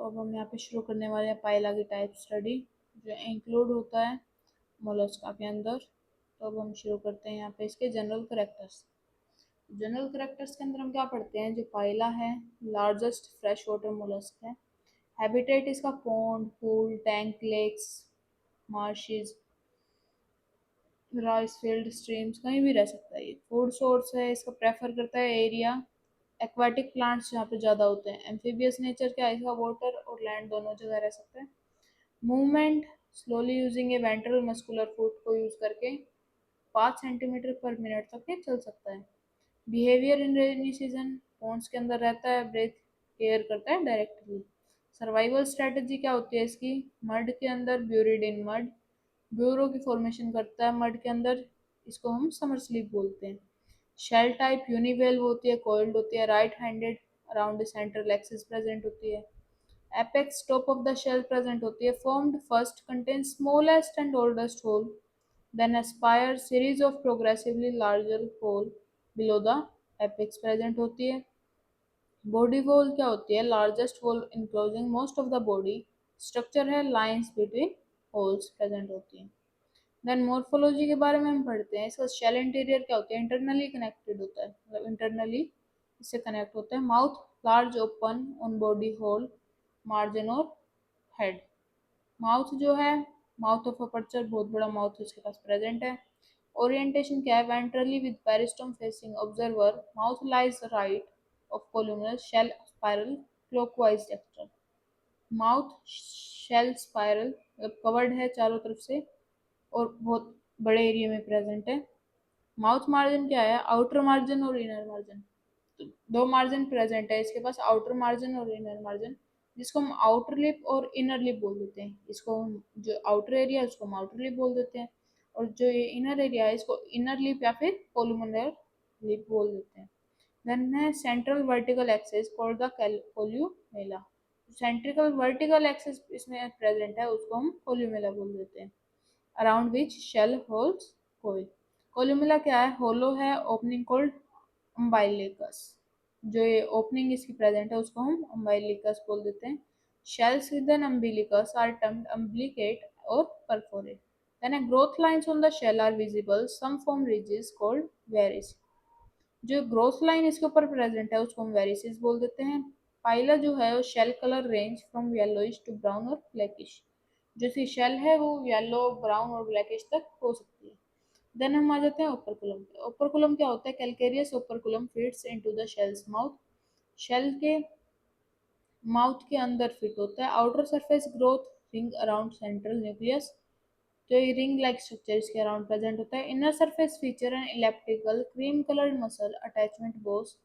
अब हम यहाँ पे शुरू करने वाले हैं पाइला की टाइप स्टडी जो इंक्लूड होता है मोलस्का के अंदर। तो अब हम शुरू करते हैं यहाँ पे इसके जनरल करेक्टर्स। जनरल करेक्टर्स के अंदर हम क्या पढ़ते हैं, जो पाइला है लार्जेस्ट फ्रेश वाटर मोलस्क है। हैबिटेट इसका pond, pool, tank, lakes, marshes, rice field, streams, कहीं भी रह सकता है। ये फूड सोर्स है इसका, प्रेफर करता है एरिया एक्वाटिक प्लांट्स जहाँ पे ज़्यादा होते हैं। एम्फीबियस नेचर क्या है इसका, वाटर और लैंड दोनों जगह रह सकता है। मूवमेंट स्लोली यूजिंग ए वेंट्रल मस्कुलर फुट को यूज करके 5 सेंटीमीटर पर मिनट तक ये चल सकता है। Behaviour in rainy season, ponds के अंदर रहता है, ब्रेथ एयर करता है डायरेक्टली। सर्वाइवल स्ट्रेटजी क्या होती है इसकी, मड के अंदर, ब्यूरिड इन मड, ब्यूरो की फॉर्मेशन करता है मड के अंदर, इसको हम समर स्लीप बोलते हैं। शेल टाइप यूनिवेल्व होती है, कोइल्ड होती है, right handed, around the central axis present होती है। Apex top of the shell present होती है, formed first contain smallest and oldest whorl, then aspire series of progressively larger hole below the apex present होती है। Body wall क्या होती है, largest wall enclosing most of the body, structure है lines between holes present होती है। Then morphology के बारे में हम पढ़ते हैं, इसका शेल इंटीरियर क्या होता है, इंटरनली कनेक्टेड होता है, मतलब इंटरनली इससे कनेक्ट होता है। Mouth large open on body whorl, margin और हेड। माउथ जो है, माउथ ऑफ अपर्चर, बहुत बड़ा माउथ इसके पास प्रेजेंट है। ओरिएंटेशन क्या है, ventrally with peristome facing observer, mouth lies right of columnal, shell spiral clockwise dexter. Mouth shell spiral covered है चारों तरफ से और बहुत बड़े एरिया में प्रेजेंट है। माउथ मार्जिन क्या है, आउटर मार्जिन और इनर मार्जिन, तो दो मार्जिन प्रेजेंट है इसके पास, आउटर मार्जिन और इनर मार्जिन, जिसको हम आउटर लिप और इनर लिप बोल देते हैं। इसको हम जो आउटर एरिया है उसको हम आउटर लिप बोल देते हैं, और जो ये इनर एरिया है इसको इनर लिप या फिर कोलुमनर लिप बोल देते हैं। देन है central vertical axis called the columella. Centrical vertical axis इसमें प्रेजेंट है उसको हम कोल्यूमेला बोल देते हैं। Around which shell holds coil. Columella क्या है, होलो है, ओपनिंग कॉल्ड अम्बाइलिकस। जो ये ओपनिंग इसकी प्रेजेंट है उसको हम अम्बाइलिकस बोल देते हैं। Shells with an umbilicus are termed umbilicate और perforate. Then growth lines on the shell are visible, some form ridges called varices. जो ग्रोथ लाइन इसके ऊपर प्रेजेंट है उसको हम वेरिसेस बोल देते हैं। पाइला जो है वो shell colour range from yellowish to brown और ब्लैकिश, जो इसकी शेल है वो येलो, ब्राउन और ब्लैकिश तक हो सकती है। देन हम आ जाते हैं ओपरकुलम पे। ओपरकुलम क्या होता है, calcareous operculum fits into the shell's mouth, shell के माउथ के अंदर फिट होता है। Outer surface growth ring around central nucleus, तो ये रिंग लाइक स्ट्रक्चर इसके अराउंड प्रेजेंट होता है। Inner surface feature an elliptical cream coloured muscle attachment boss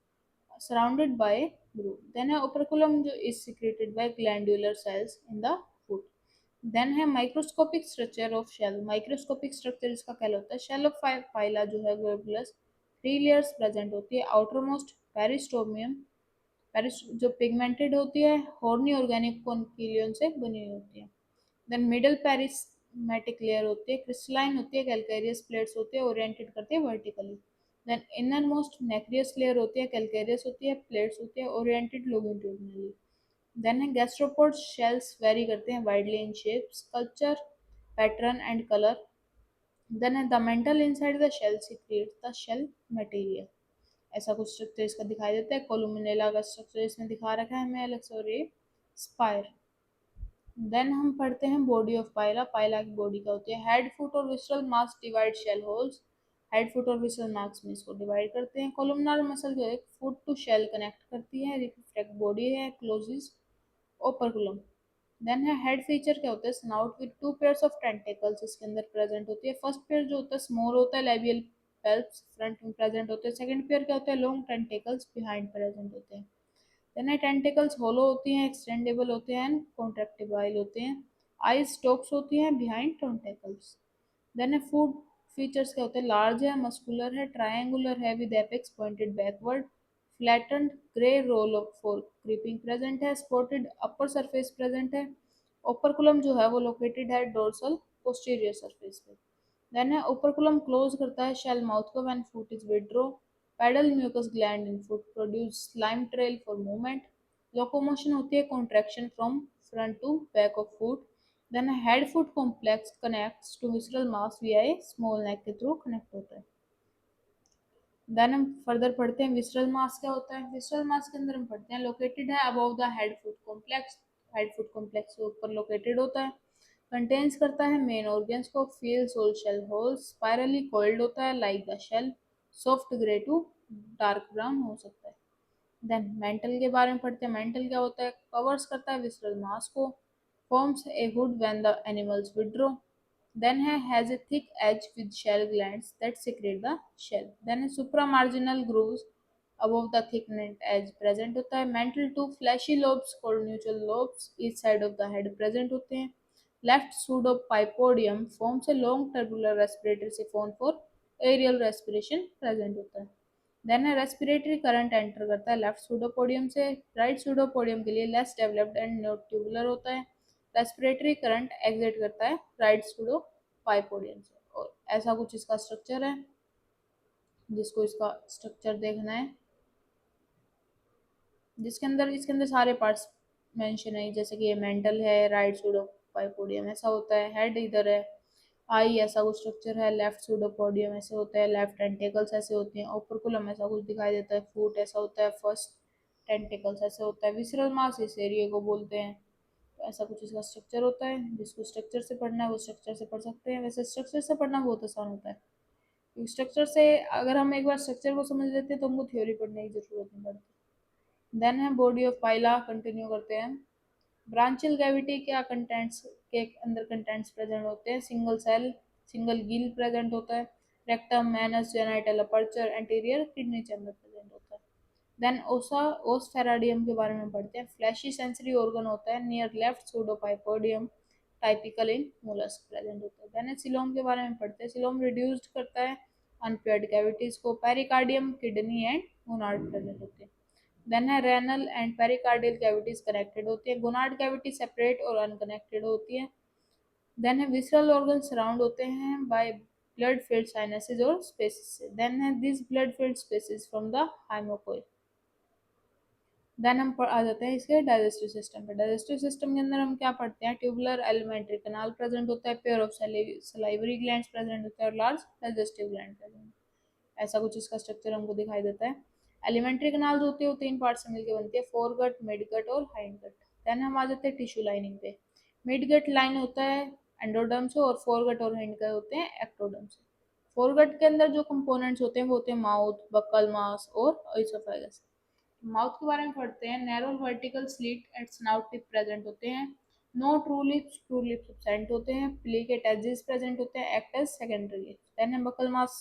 surrounded by groove. Then है operculum जो is secreted by glandular cells in the foot. Then है microscopic structure of shell. Microscopic structure इसका क्या होता है, shell of phyla जो है globulus 3 layers present होती है। outermost peristomium, जो पिगमेंटेड होती है, horny organic conchylon से बनी हुई होती है। देन मिडल पेरिस्मेटिक लेयर होती है, क्रिस्टलाइन होती है, कैलकेरियस प्लेट्स होती है, ओरिएंटेड करती है vertically. Then inner most nacreous layer होती है, कैलकेरियस होती है, प्लेट्स होती है, ओरिएंटेड लॉन्गिट्यूडिनली। देन है गैस्ट्रोपोड, शेल्स वेरी करते हैं widely in shape, sculpture, pattern and colour. Then है the mantle inside the shell secretes the shell material. ऐसा कुछ स्ट्रक्चर इसका दिखाई देता है। कोलुमिनेला का स्ट्रक्चर इसमें दिखा रखा है हमें अलग से, और ये स्पायर। देन हम पढ़ते हैं बॉडी ऑफ पाइला। पाइला की बॉडी क्या होती है, हेड, फुट और visceral mass divide shell whorls. Head, foot और विसरल मास में इसको डिवाइड करते हैं। कोलुमनार मसल जो है फुट टू शेल कनेक्ट करती है। रिफ्लेक्ट बॉडी है, क्लोजिस ओपरकुलम। देन है हेड फीचर क्या होता है, snout with 2 pairs of tentacles इसके अंदर प्रेजेंट होती है। फर्स्ट पेयर जो होता है स्मॉल होता है, लेबियल पेल्प्स फ्रंट में प्रेजेंट होते हैं। सेकंड पेयर क्या होता है, लॉन्ग टेंटेकल्स बिहाइंड प्रेजेंट होते हैं। देन टेंटिकल्स होलो होती हैं, एक्सटेंडेबल होते हैं, कॉन्ट्रैक्टिबाइल होते हैं। आईज स्टॉक्स होती हैं behind tentacles. Then foot features क्या होते हैं, लार्ज है, मस्कुलर है, ट्रायंगुलर है with apex pointed backward, flattened grey role of for creeping present है, स्पॉटेड अपर सरफेस प्रेजेंट है। ओपरकुलम जो है वो लोकेटेड है डोर्सल पोस्टीरियर सरफेस पे। देन है ओपरकुलम क्लोज करता है शेल माउथ को when foot is withdraw. Pedal mucus gland in foot produce slime trail for movement. Locomotion होती है contraction from front to back of foot. Then head foot complex connects to visceral mass via a small नेक के through connect होता है। Then हम further पढ़ते हैं visceral मास क्या होता है। विसरल मास के अंदर हम पढ़ते हैं लोकेटेड है above the head foot complex. Head foot complex के ऊपर लोकेटेड होता है। कंटेन्स करता है मेन ऑर्गन्स को, fill sole shell whorls, spirally coiled होता है like the shell, soft grey to dark brown हो सकता है। देन मेंटल के बारे में पढ़ते हैं। मेंटल क्या होता है, कवर्स करता है विसरल मास को, forms a hood when the animals withdraw, then has a thick edge with shell glands that secrete the shell, then supramarginal grooves above the thickened edge present होता है। mental two fleshy lobes called nuchal lobes each side of the head present होते हैं। left pseudopypodium forms a long tubular respiratory siphon for aerial respiration present होता है। Then respiratory current enter करता है left pseudopodium से, right pseudopodium के लिए less developed and not tubular होता है। रेस्पिरेटरी करंट एग्जिट करता है राइट सूडोपाइपोडियम से। और ऐसा कुछ इसका स्ट्रक्चर है जिसको इसका स्ट्रक्चर देखना है, जिसके अंदर इसके अंदर सारे पार्ट्स मेंशन है, जैसे कि ये मेंटल है, राइट सूडोपाइपोडियम ऐसा होता है, हेड इधर है, आई ऐसा कुछ स्ट्रक्चर है, लेफ्ट सूडोपोडियम ऐसे होता है, लेफ्ट टेंटिकल्स ऐसे होते हैं, ओपरकुलम ऐसा कुछ दिखाई देता है, फुट ऐसा होता है, फर्स्ट टेंटिकल्स ऐसे होता है, विसरल मास इस एरिया को बोलते हैं। तो ऐसा कुछ इसका स्ट्रक्चर होता है। जिसको स्ट्रक्चर से पढ़ना है वो स्ट्रक्चर से पढ़ सकते हैं। वैसे स्ट्रक्चर से पढ़ना बहुत आसान होता है। स्ट्रक्चर से अगर हम एक बार स्ट्रक्चर को समझ लेते हैं तो हमको थ्योरी पढ़ने की जरूरत नहीं पड़ती। देन है बॉडी ऑफ पाइला, कंटिन्यू करते हैं। ब्रांचियल कैविटी क्या कंटेंट्स के अंदर कंटेंट्स प्रेजेंट होते हैं, single cell, single gill present होता है, rectum, anus, genital aperture, anterior kidney chamber present होता है। देन ओसा ओस्फेराडियम के बारे में पढ़ते हैं। फ्लैशी सेंसरी ऑर्गन होता है नियर लेफ्ट सूडोपाइपोडियम, टाइपिकल इन मोलस्क प्रेजेंट होता है। देन सिलोम के बारे में पढ़ते हैं। सिलोम रिड्यूस्ड करता है अनपेयर्ड कैविटीज को। Pericardium, kidney and gonad present होते हैं। देन है renal and pericardial cavities connected होती है। गोनाड कैविटी सेपरेट और अनकनेक्टेड होती है। देन है विसरल ऑर्गन सराउंड होते हैं बाय ब्लड फिल्ड साइनसेस और स्पेसिस से। देन है this blood filled spaces from the haemocoel. Then हम आ जाते हैं इसके डाइजेस्टिव सिस्टम पे। डाइजेस्टिव सिस्टम के अंदर हम क्या पढ़ते हैं, ट्यूबुलर एलिमेंट्री कनाल प्रेजेंट होता है, pair of salivary glands present होता है और लार्ज डाइजेस्टिव ग्लैंड प्रेजेंट। ऐसा कुछ इसका स्ट्रक्चर हमको दिखाई देता है। एलिमेंट्री कनाल जो होती है वो तीन पार्ट से मिलकर बनती है, फोरगट, मिडगट और हाइंडगट। देन हम आ जाते हैं टिश्यू लाइनिंग पे। मिडगट लाइन होता है एंडोडर्म से और फोरगट और हाइंडगट होते हैं एक्टोडर्म से। फोरगट के अंदर जो कंपोनेंट्स होते हैं वो होते हैं माउथ, बक्कल मास और इसोफेगस। माउथ के बारे में पढ़ते हैं। Narrow vertical slit at snout tip present होते हैं। नो ट्रू लिप्स एब्सेंट होते हैं। प्लीकेट एजेस प्रेजेंट होते हैं, act as secondary lips. Then है buccal mass,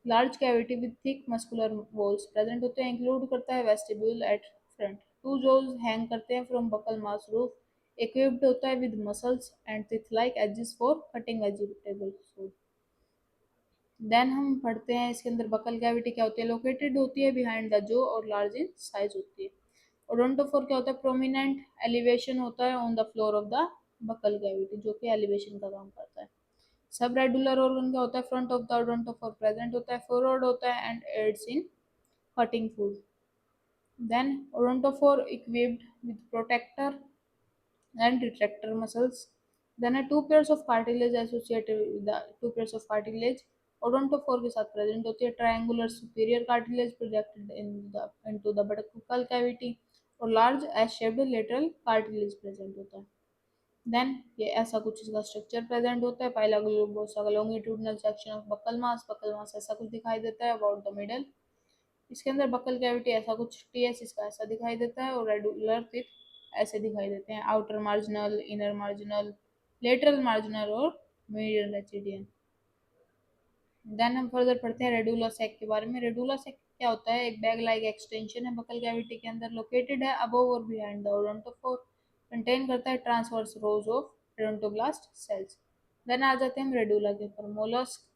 large cavity with thick muscular walls present होते हैं, इंक्लूड करता है vestibule at front. Two jaws hang करते हैं from buccal mass roof, equipped होता है with muscles and teeth like edges for cutting vegetable food. Then हम पढ़ते हैं इसके अंदर बकल कैविटी क्या होती है, लोकेटेड होती है बिहाइंड द जो और लार्ज इन साइज होती है। ओडोंटोफोर क्या होता है, प्रोमिनेंट एलिवेशन होता है on the floor of the buccal cavity, जो कि एलिवेशन का काम करता है। सब रेडुलर ऑर्गन क्या होता है, front of the odontophore present होता है, फॉरवर्ड होता है and aids in cutting food. Then odontophore equipped with protector and retractor muscles. Then are two pairs of cartilage associated with the two pairs of cartilage odontophore के साथ present होती है। Triangular superior cartilage projected in the into the buccal cavity और large S shaped lateral cartilage present होता है। Then ये ऐसा कुछ इसका स्ट्रक्चर प्रेजेंट होता है। पाइला ग्लोबोसा का लॉन्गिट्यूडनल सेक्शन ऑफ बकल मास ऐसा कुछ दिखाई देता है अबाउट द मिडल। इसके अंदर बकल कैविटी ऐसा कुछ टीएस इसका ऐसा दिखाई देता है और रेडुलर टिप ऐसे दिखाई देते हैं, outer marginal, inner marginal, lateral marginal और मीडियल रेचिडियन। देन हम फर्दर पढ़ते हैं रेडुलर सेक के बारे में। रेडुलर सेक क्या होता है, एक बैग लाइक एक्सटेंशन है बकल कैविटी के अंदर, लोकेटेड है अबव और बिहाइंड द ओडोंटोफोर, कंटेन करता है transverse rows of odontoblast cells. Then आ जाते हैं हम रेडुला के ऊपर। मोलस्क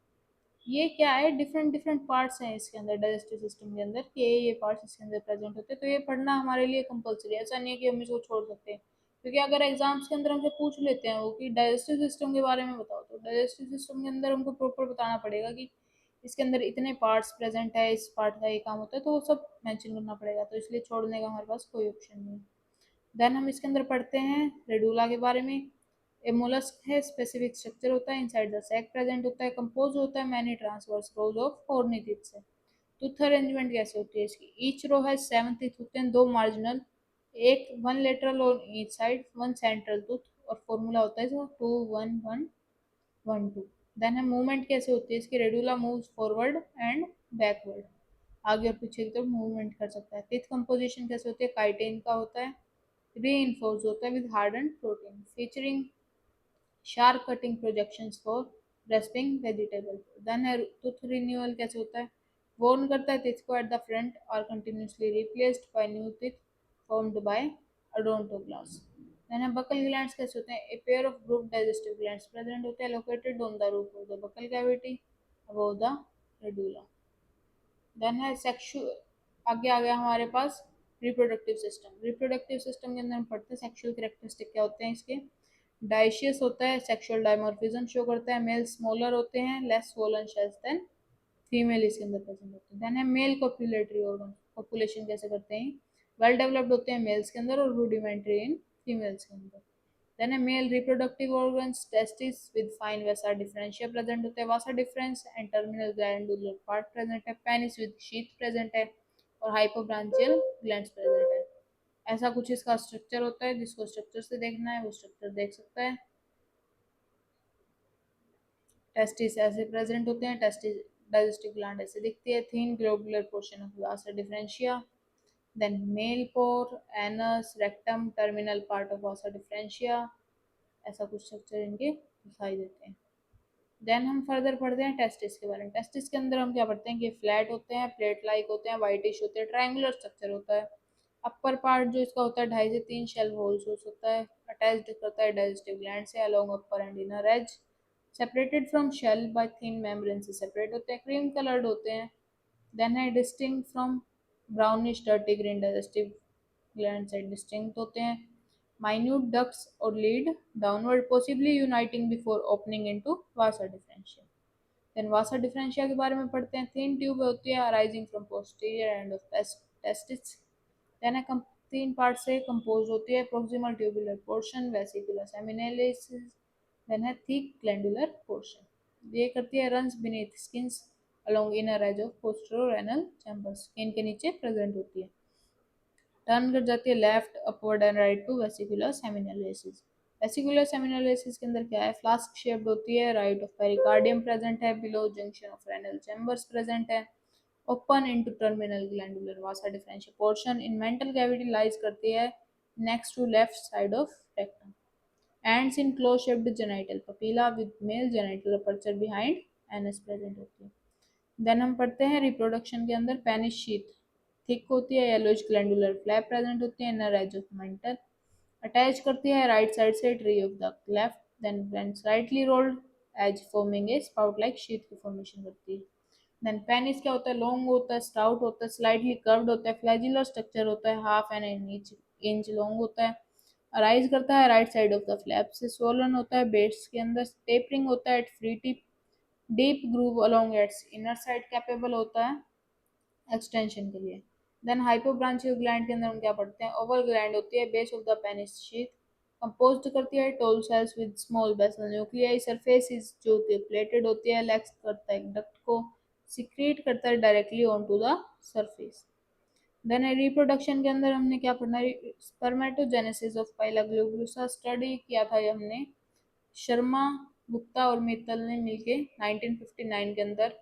ये क्या है, डिफरेंट डिफरेंट पार्ट्स हैं इसके अंदर डाइजेस्टिव सिस्टम के अंदर, कि ये पार्ट्स इसके अंदर प्रेजेंट होते हैं। तो ये पढ़ना हमारे लिए कंपलसरी है, ऐसा नहीं है कि हम इसको छोड़ सकते हैं। क्योंकि अगर एग्जाम्स के अंदर हमसे पूछ लेते हैं वो कि डाइजेस्टिव सिस्टम के बारे में बताओ, तो डाइजेस्टिव सिस्टम के अंदर हमको प्रॉपर बताना पड़ेगा कि इसके अंदर इतने पार्ट्स प्रेजेंट है, इस पार्ट का ये काम होता है, तो वो सब मेंशन करना पड़ेगा, तो इसलिए छोड़ने का हमारे पास कोई ऑप्शन नहीं है। देन हम इसके अंदर पढ़ते हैं रेडुला के बारे में। ए मोलस्क है, स्पेसिफिक स्ट्रक्चर होता है, इनसाइड द सैक प्रेजेंट होता है, कंपोज होता है many transverse rows of ornithine से। टूथ अरेंजमेंट कैसे होती है इसकी? ईच रो है 7 टीथ होते हैं, 2 मार्जिनल, एक 1 lateral on each side, 1 central tooth, और फॉर्मूला होता है 2 1 1 1 2। देन है मूवमेंट कैसे होती है इसकी? Radula moves forward and backward, आगे और पीछे की तरफ मूवमेंट कर सकता है। टीथ कंपोजिशन कैसे होती है? काइटिन का होता है, रीइंफोर्स होता है with hardened protein, featuring sharp cutting projections for rasping vegetable. Then है टूथ रिन्यूअल कैसे होता है? वॉर्न करता है टीथ को at the front are continuously replaced by new teeth formed by odontoblasts. Then है बकल ग्लैंड्स कैसे होते हैं? A pair of group digestive glands present होते हैं, located on the roof of the buccal cavity above the radula. Then है sexual, आगे आ गया हमारे पास रिप्रोडक्टिव सिस्टम। रिप्रोडक्टिव सिस्टम के अंदर हम पढ़ते हैं सेक्सुअल कैरेक्टरिस्टिक क्या होते हैं इसके। डाइशियस होता है, सेक्सुअल डायमॉर्फिज्म शो करता है, मेल स्मॉलर होते हैं, less swollen shells than female इसके अंदर प्रेजेंट होते हैं। देन है मेल कॉपुलेटरी ऑर्गन, पॉपुलेशन कैसे करते हैं? वेल डेवलप्ड होते हैं मेल्स के अंदर और रूडिमेंट्री इन फीमेल्स के अंदर। देन है male reproductive organs, testis with fine vasa deferentia present होते हैं, vasa deferens and terminal glandular part present है, पेनिस विद शीथ प्रेजेंट है, और हाइपोब्रांचियल ग्लैंड्स प्रेजेंट है। ऐसा कुछ इसका स्ट्रक्चर होता है, जिसको स्ट्रक्चर से देखना है वो स्ट्रक्चर देख सकता है। टेस्टिस ऐसे प्रेजेंट होते हैं, टेस्टिस डाइजेस्टिव ग्लैंड ऐसे दिखती है, thin globular portion of vasa deferentia, then male pore, anus, rectum, terminal part of vasa deferentia, ऐसा कुछ स्ट्रक्चर इनके दिखाई देते हैं। देन हम फर्दर पढ़ते हैं टेस्टिस के बारे में। टेस्टिस के अंदर हम क्या पढ़ते हैं कि फ्लैट होते हैं, प्लेट लाइक होते हैं, वाइटिश होते हैं, ट्रायंगुलर स्ट्रक्चर होता है। अपर पार्ट जो इसका होता है 2.5 से 3 शेल होल्स होता है, अटैच्ड करता है डाइजेस्टिव ग्लैंड से along upper end inner edge, separated from shell by thin membrane से सेपरेट होते हैं, क्रीम कलर्ड होते हैं। देन है distinct from brownish dirty green digestive gland से डिस्टिंक्ट होते हैं, minute ducts or lead downward, possibly uniting before opening into vasa differentia. Then vasa differentia के बारे में पढ़ते हैं। thin tube होती है arising from posterior end of testis. Then है तीन पार्ट से कंपोज होती है, proximal tubular portion, vesiculus seminalis, then है thick glandular portion. ये करती है runs beneath skins along inner edge of posterorenal chambers, skin के नीचे प्रेजेंट होती है। टर्न कर जाती है left upward and right to vesicular seminalis. Vesicular seminalis के अंदर क्या है? फ्लास्क शेप्ड होती है, राइट ऑफ पेरिकार्डियम प्रेजेंट है, below junction of renal chambers present है, open into terminal glandular vasa deferentia portion in mantle cavity lies करती है next to left side of rectum, ends in close shaped genital papilla with mail genital aperture behind anus present होती है। Then हम पढ़ते हैं reproduction के अंदर penis sheath thick होती है, येलोइश ग्लैंडुलर फ्लैप प्रेजेंट होती है, inner edge of mantle, attach करती है राइट साइड से tree of the left, then when slightly rolled edge forming a spout like sheath की फॉर्मेशन करती है। देन पेनिस क्या होता है? लॉन्ग होता है, स्टाउट होता है, स्लाइटली कर्व्ड होता है, फ्लैजिलर स्ट्रक्चर होता है, हाफ एन इंच लॉन्ग होता है, अराइज करता है right side of the flap से, सोलन होता है बेस के अंदर, टेपरिंग होता है at free tip, deep groove along its inner side capable होता है एक्सटेंशन के लिए। देन हाइपोब्रांचियल ग्लैंड के अंदर हम क्या पढ़ते हैं? ओवल ग्लैंड होती है, base of the penis sheath, composed करती है tall cells with small basal nuclei, surface is जो कि प्लेटेड होती है, लैक्स करता है डक्ट को, सिक्रीट करता है directly on to the surface. Then reproduction के अंदर हमने क्या पढ़ना है? Spermatogenesis of Pila globulosa study किया था ये हमने, शर्मा, गुप्ता और मित्तल ने मिलके 1959 के अंदर।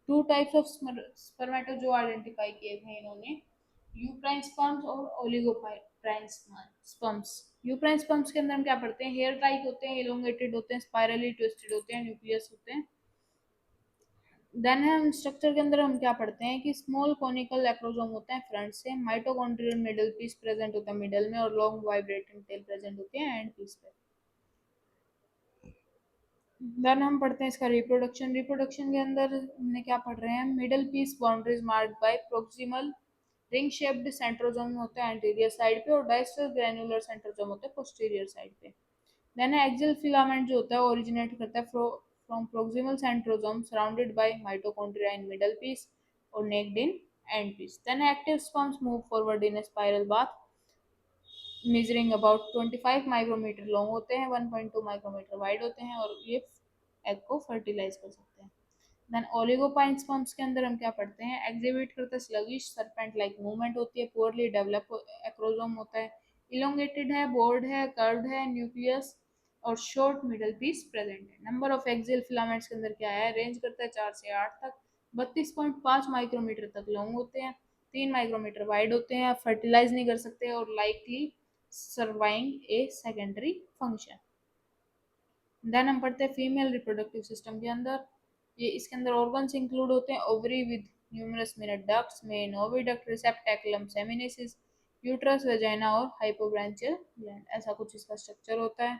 टू टाइप्स ऑफ स्पर्मेटो जो आइडेंटिफाई किए थे इन्होंने, यूप्राइन स्पर्म्स और ओलिगोप्राइन स्पर्म्स। यूप्राइन स्पर्म्स के अंदर हम क्या पढ़ते हैं? हेयर टाइप होते हैं, इलोंगेटेड होते हैं, स्पाइरली ट्विस्टेड होते हैं, न्यूक्लियस होते हैं। देन हम स्ट्रक्चर के अंदर हम क्या पढ़ते हैं कि स्मॉल कॉनिकल एक्रोसोम होते हैं फ्रंट से, माइटोकॉन्ड्रियल मिडल पीस प्रेजेंट होता है मिडल में, और लॉन्ग वाइब्रेटिंग टेल प्रेजेंट होती है एंड पीस पे। देन हम पढ़ते हैं इसका रिप्रोडक्शन। रिप्रोडक्शन के अंदर हमने क्या पढ़ रहे हैं? Middle piece boundaries marked by proximal ring shaped centrosome होता है एंटीरियर साइड पे, और डायस्टल ग्रैन्युलर सेंट्रोजोम होता है पोस्टीरियर साइड पे। देन एक्सियल फिलामेंट जो होता है ओरिजिनेट करता है from proximal centrosome surrounded by mitochondria in middle piece or naked in end piece. Then active sperms move forward in a spiral path measuring about 25 micrometre long होते हैं, 1.2 micrometer wide होते हैं और ये एग को fertilise कर सकते हैं। देन ओलिगोपाइन स्पर्म्स के अंदर हम क्या पढ़ते हैं, एग्जिबिट करते हैं स्लगिश सरपेंट लाइक मूवमेंट होती है, पुअरली डेवलप एक्रोजोम होता है, इलोंगेटेड है, बोर्ड है, कर्व्ड है, न्यूक्लियस और शॉर्ट मिडल पीस प्रेजेंट है। नंबर ऑफ एक्सियल फिलामेंट्स के अंदर क्या है, रेंज करता है 4 से 8 तक, 32.5 माइक्रोमीटर तक लॉन्ग होते हैं, 3 माइक्रोमीटर वाइड होते हैं, फर्टिलाइज नहीं कर सकते और likely serving a secondary function. Then हम पढ़ते हैं फीमेल रिप्रोडक्टिव सिस्टम के अंदर, ये इसके अंदर ऑर्गन्स इंक्लूड होते हैं, ovary with numerous minute ducts, main oviduct, receptaculum, seminis, uterus, vagina और हाइपोब्रांचियल ग्लैंड, ऐसा कुछ इसका स्ट्रक्चर होता है।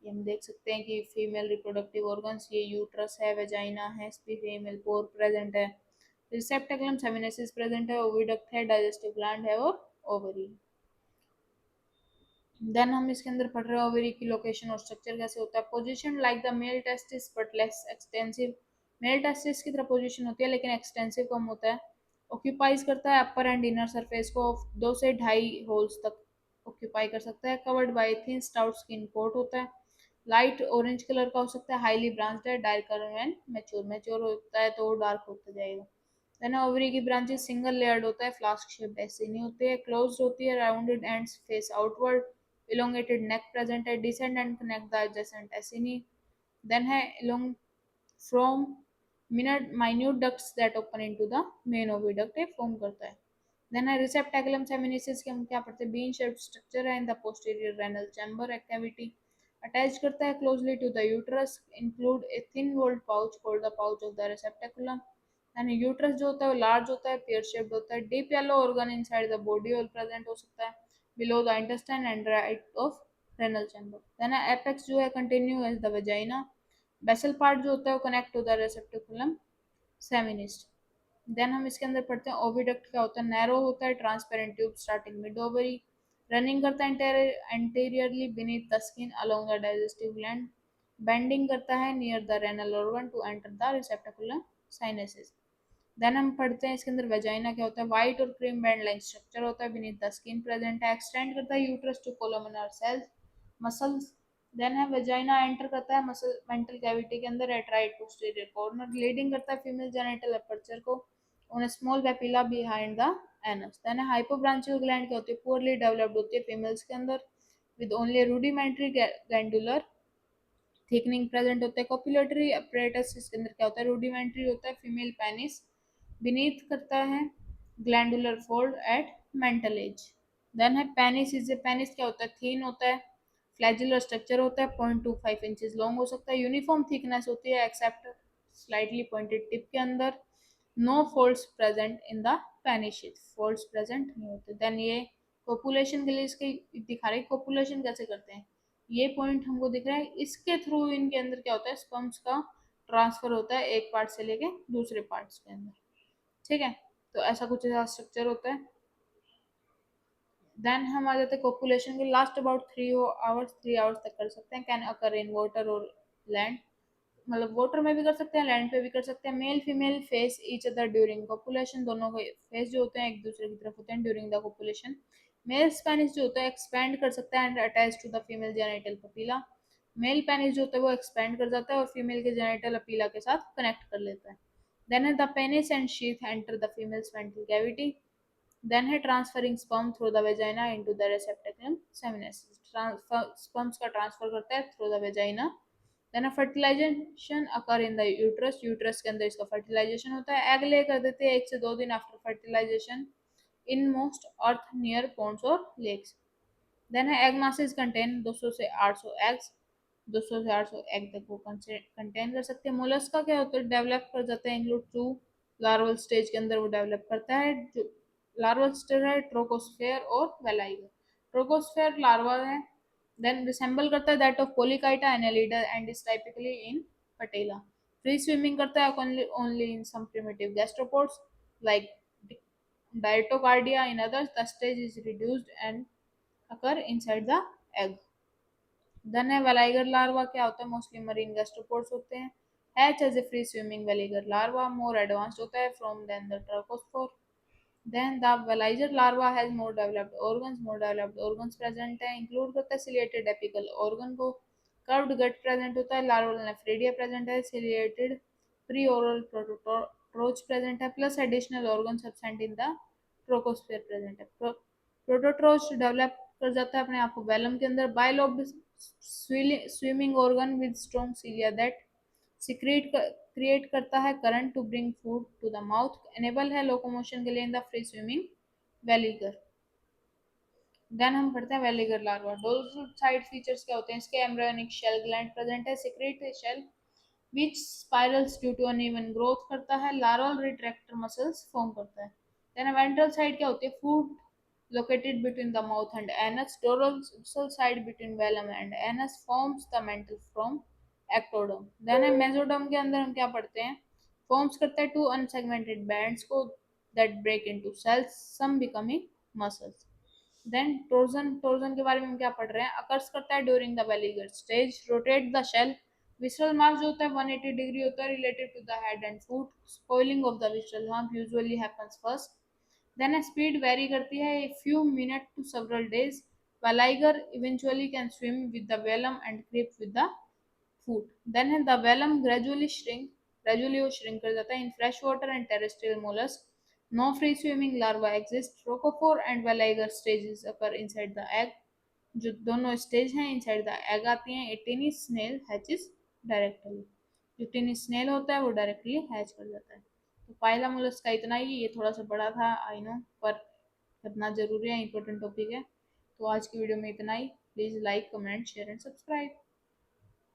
ये हम देख सकते हैं कि फीमेल रिप्रोडक्टिव ऑर्गन्स, ये यूट्रस है, वेजाइना है, फीमेल पोर प्रेजेंट है, रिसेप्टेकुलम सेमिनिसिस प्रेजेंट है, ओविडक्ट है, डाइजेस्टिव ग्लैंड है और ओवरी। देन हम इसके अंदर पढ़ रहे हैं ओवरी की लोकेशन और स्ट्रक्चर कैसे होता है। Position like the mail testis but less extensive, mail testis की तरह पोजीशन होती है लेकिन एक्सटेंसिव कम होता है। ऑक्यूपाइज करता है अपर एंड इनर सरफेस को 2 से 2.5 होल्स तक ऑक्यूपाई कर सकता है। Covered by thin stout skin coat होता है, लाइट ऑरेंज कलर का हो सकता है, हाईली ब्रांच्ड है, डार्कर व्हेन मैच्योर, मैच्योर होता है तो डार्क होता जाएगा। देन ओवरी की ब्रांचेस सिंगल लेयर्ड होता है, फ्लास्क शेप ऐसे नहीं होते हैं, क्लोज्ड होती है, rounded ends face outward, elongated neck present है, descend and connect the adjacent acini, then है long from minute ducts that open into the main oviduct है form करता है। then है receptaculum seminesis के हम क्या पढ़ते हैं, bean shaped structure है in the posterior renal chamber cavity, attached करता है closely to the uterus, include a thin walled pouch called the pouch of the receptaculum। यानी यूट्रस जो होता है वो लार्ज होता है, पेयर शेप्ड होता है, deep yellow organ inside the body और प्रेजेंट हो सकता है below the intestine and right of renal chamber। then apex जो है continue as the vagina, basal part जो होता है वो connect to the receptaculum seminis। Then हम इसके अंदर पढ़ते हैं ओविडक्ट क्या होता है, नैरो होता है, transparent tube starting mid ovary, running करता है anteriorly beneath the skin along the digestive gland, bending करता है near the renal organ to enter the receptaculum seminis. Then हम पढ़ते हैं इसके अंदर वेजाइना क्या होता है, व्हाइट और क्रीम बैंड लाइन स्ट्रक्चर होता है, बीनीथ द स्किन प्रेजेंट है, एक्सटेंड करता है uterus to columnar cells muscles. Then है वेजाइना एंटर करता है मसल मेंटल कैविटी के अंदर at right posterior corner, leading करता है फीमेल जेनिटल अपर्चर को on a small papilla behind the anus. Then है हाइपोब्रांचियल ग्लैंड क्या होती है, पुअरली डेवलप्ड होती है फीमेल्स के अंदर with only rudimentary glandular thickening present होता है। कॉपुलेटरी अपरेटस इसके अंदर क्या होता है, रूडिमेंट्री होता है, फीमेल पेनिस बीनीथ करता है glandular fold at mantle edge. Then है पेनिस, इज पेनिस क्या होता है, थीन होता है, फ्लैजुलर स्ट्रक्चर होता है, 0.25 इंचेस लॉन्ग हो सकता है, यूनिफॉर्म थिकनेस होती है एक्सेप्ट स्लाइटली पॉइंटेड टिप के अंदर, no folds present in the penis, folds present नहीं होते। देन ये कोपुलेशन के लिए इसके दिखा रहे कोपुलेशन कैसे करते हैं, ये पॉइंट हमको दिख रहा है, इसके थ्रू इनके अंदर क्या होता है, स्पर्म्स का ट्रांसफर होता है एक पार्ट से लेके दूसरे पार्ट्स के अंदर, ठीक है। तो ऐसा कुछ ऐसा स्ट्रक्चर होता है। देन हम आ जाते हैं कोपुलेशन के, लास्ट अबाउट 3 आवर्स, 3 आवर्स तक कर सकते हैं, कैन अकर इन वाटर और लैंड, मतलब वाटर में भी कर सकते हैं, लैंड पे भी कर सकते हैं। Male female face each other during copulation, दोनों के फेस जो होते हैं एक दूसरे की तरफ होते हैं during the copulation. Male penis जो होता है एक्सपैंड कर सकता है and attach to the female genital papilla, male penis जो होता है वो एक्सपैंड कर जाता है और फीमेल के जेनिटल अपीला के साथ कनेक्ट कर लेता है। Then the penis and sheath enter the female's mantle cavity, then है transferring sperm through the vagina into the receptaculum seminesis, sperms का ट्रांसफर करता है through the vagina। then a fertilization occur in the uterus, uterus के अंदर इसका fertilization होता है, egg lay कर देते हैं 1 से 2 दिन after fertilization in most earth near ponds और lakes। देन है एग मासेस कंटेन 200 से 800 एग्स, 200 से 800 एग तक वो कंटेन कर सकते हैं। मोलस्क का क्या होता है, डेवलप कर जाता है इंक्लूड टू लार्वल स्टेज के अंदर वो डेवलप करता है, जो लार्वल स्टेज है ट्रोकोस्फेयर और वेलाइगर। ट्रोकोस्फेयर लार्वा है, देन रिसेंबल करता है that of polychaeta annelida and is typically in patella. Free swimming करता है only in some primitive gastropods like diotocardia, in others the stage is reduced and occur inside the egg। Then है veliger larva क्या होता है, mostly marine gastropods होते हैं, hatch as a free swimming veliger larva, more advanced होता है from then the trochosphere. Then the veliger larva has more developed organs present है, include करता है सिलिएटेड एपिकल ऑर्गन को, कर्व्ड गट प्रेजेंट होता है, लार्वल नेफ्रिडिया प्रेजेंट है, ciliated pre oral troch present है, plus additional organs absent in the trochosphere present है। Prototroch develop कर जाता है अपने आप को वेलम के अंदर, bilobed swimming organ with strong cilia that secrete create करता है current to bring food to the mouth, enable है लोकोमोशन के लिए in the free swimming veliger. Then हम पढ़ते हैं veliger larva. Dorsal side features क्या होते हैं इसके? एम्ब्रियोनिक शेल ग्लैंड प्रेजेंट है, secrete shell which spirals due to uneven growth करता है, लार्वल रिट्रैक्टर मसल्स फॉर्म करता है। देन वेंट्रल साइड क्या होती है? Food located between the mouth and anus, dorsal side between velum and anus forms the mantle from ectoderm। then है mesoderm के अंदर हम क्या पढ़ते हैं? forms करता है two unsegmented bands को that break into cells, some becoming muscles। Then torsion के बारे में हम क्या पढ़ रहे हैं? अकर्स करता है during the veliger stage, rotate the shell, visceral mass जो होता है 180 डिग्री होता है related to the head and foot, spoiling of the visceral hump usually happens first. Then speed vary करती है a few minutes to several days, while liger eventually can swim with the velum and creep with the foot। then the velum gradually वो shrink कर जाता है in fresh water and terrestrial mollusk, no free swimming larva exist, rocophore and veliger stages occur inside the egg, जो दोनों stage हैं inside the egg आती हैं। ए टिनी snail hatches directly, जो टिनी स्नेल होता है वो डायरेक्टली हैच कर जाता है। तो पाइला मोलस्क का इतना ही, ये थोड़ा सा बड़ा था आई नो, पर कितना जरूरी है, इंपॉर्टेंट टॉपिक है। तो आज की वीडियो में इतना ही। Please like comment share and subscribe.